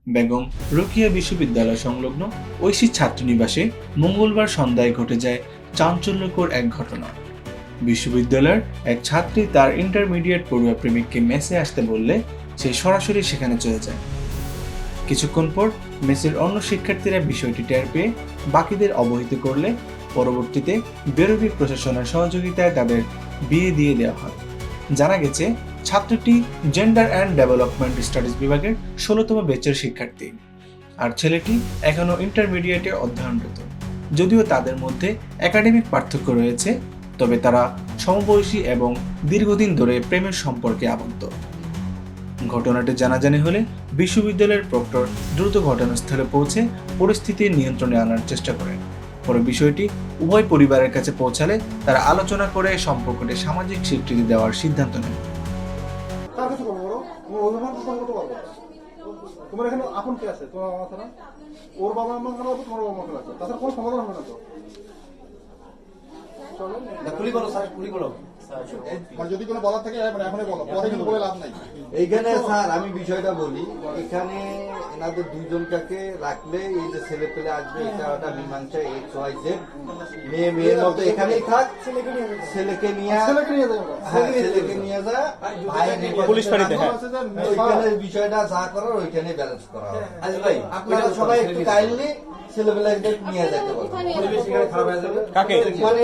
বেগম রোকেয়া বিশ্ববিদ্যালয় সংলগ্ন ঐশী ছাত্রীনিবাসে মঙ্গলবার সন্ধ্যায় ঘটে যায় চাঞ্চল্যকর এক ঘটনা। বিশ্ববিদ্যালয়ের এক ছাত্রী তার ইন্টারমিডিয়েট পড়ুয়া প্রেমিককে মেসে আসতে বললে সে সরাসরি সেখানে চলে যায়। কিছুক্ষণ পর মেসের অন্য শিক্ষার্থীরা বিষয়টি টের পেয়ে বাকিদের অবহিত করলে পরবর্তীতে বেরোবি প্রশাসনের সহযোগিতায় তাদের বিয়ে দিয়ে দেওয়া হয়। জানা গেছে ছাত্রটি জেন্ডার অ্যান্ড ডেভেলপমেন্ট স্টাডিজ বিভাগের 16তম ব্যাচের শিক্ষার্থী, আর ছেলেটি এখনও ইন্টারমিডিয়েটে অধ্যয়নরত। যদিও তাদের মধ্যে একাডেমিক পার্থক্য রয়েছে, তবে তারা সমবয়সী এবং দীর্ঘদিন ধরে প্রেমের সম্পর্কে আবদ্ধ। ঘটনাটি জানাজানি হলে বিশ্ববিদ্যালয়ের প্রক্টর দ্রুত ঘটনাস্থলে পৌঁছে পরিস্থিতি নিয়ন্ত্রণে আনার চেষ্টা করেন। পরে বিষয়টি উভয় পরিবারের কাছে পৌঁছালে তারা আলোচনা করে সম্পর্কটি সামাজিক স্বীকৃতি দেওয়ার সিদ্ধান্ত নেন। তোমার এখানে আপন কে আছে? তোমার মাথা না ওর বাবা মা খারাপ, তোমার বাবা মা খারাপ, তাছাড়া কোনো সমাধান হবে না। তো যদি কোনো বলার থাকে এখনই বলো, পরে কিন্তু বলে লাভ নাই। এইখানে স্যার আমি বিষয়টা বলি, এখানে এনাদের দুইজনটাকে রাখলে এই যে ছেলে পেলে আসবে, এটা একটা মীমাংসা এক্স ওয়াই জেড, মেয়ে মেয়ের মতো এখানেই থাক, ছেলেকে নিয়ে যা পুলিশ ফাঁড়িতে। হ্যাঁ, ওইখানে বিষয়টা যা করার ওইখানে ব্যালেন্স করা হবে। ভাই আপনারা সবাই একটু কাইন্ডলি ছেলেবেলাদের নিয়ে যেতে পারবেন। কাকে? মানে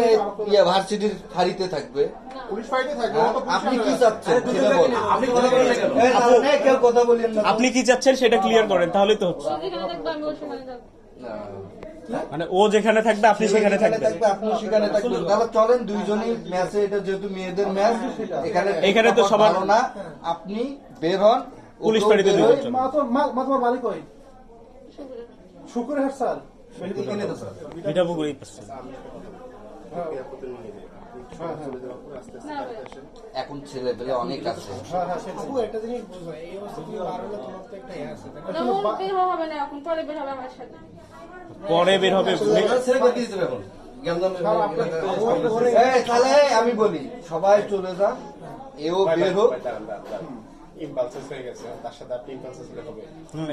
ভার্সিটির ফাঁড়িতে থাকবে, পুলিশ ফাইটে থাকবে। আপনি কি চাচ্ছেন সেটা বলেন। কেউ কথা বলেন না। আপনি কি চাচ্ছেন সেটা ক্লিয়ার করেন, তাহলে তো হচ্ছে। মানে ও যেখানে থাকবে আপনি সেখানে থাকবেন। আপনি সেখানে থাকবেন। তাহলে চলেন দুইজনই ম্যাচে, এটা যেহেতু মেয়েদের ম্যাচ, এখানে তো সবার না, আপনি বের হন পুলিশ ফাঁড়িতে দেওয়ার জন্য। মা তোমার বাড়ি কই? শুক্রহাট স্যার। এটা পুকুরই পাচ্ছে। এখন ছেলে পেলে অনেক আছে। একটা জিনিস বুঝো, এই অবস্থা তুমি বার হলে তোমার তো একটা আছে। হবে না, এখন পরে বের হবে আমার সাথে। পরে বের হবে। তাহলে আমি বলি সবাই চলে যান, এও বের হোক।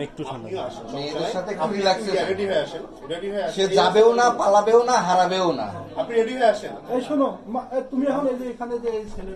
একটু ঠান্ডা। মেয়েদের সাথে একটু রিল্যাক্সে সে যাবেও না, পালাবেও না, হারাবেও না। এই শোনো, তুমি এখন এই যে এখানে যে ছেলে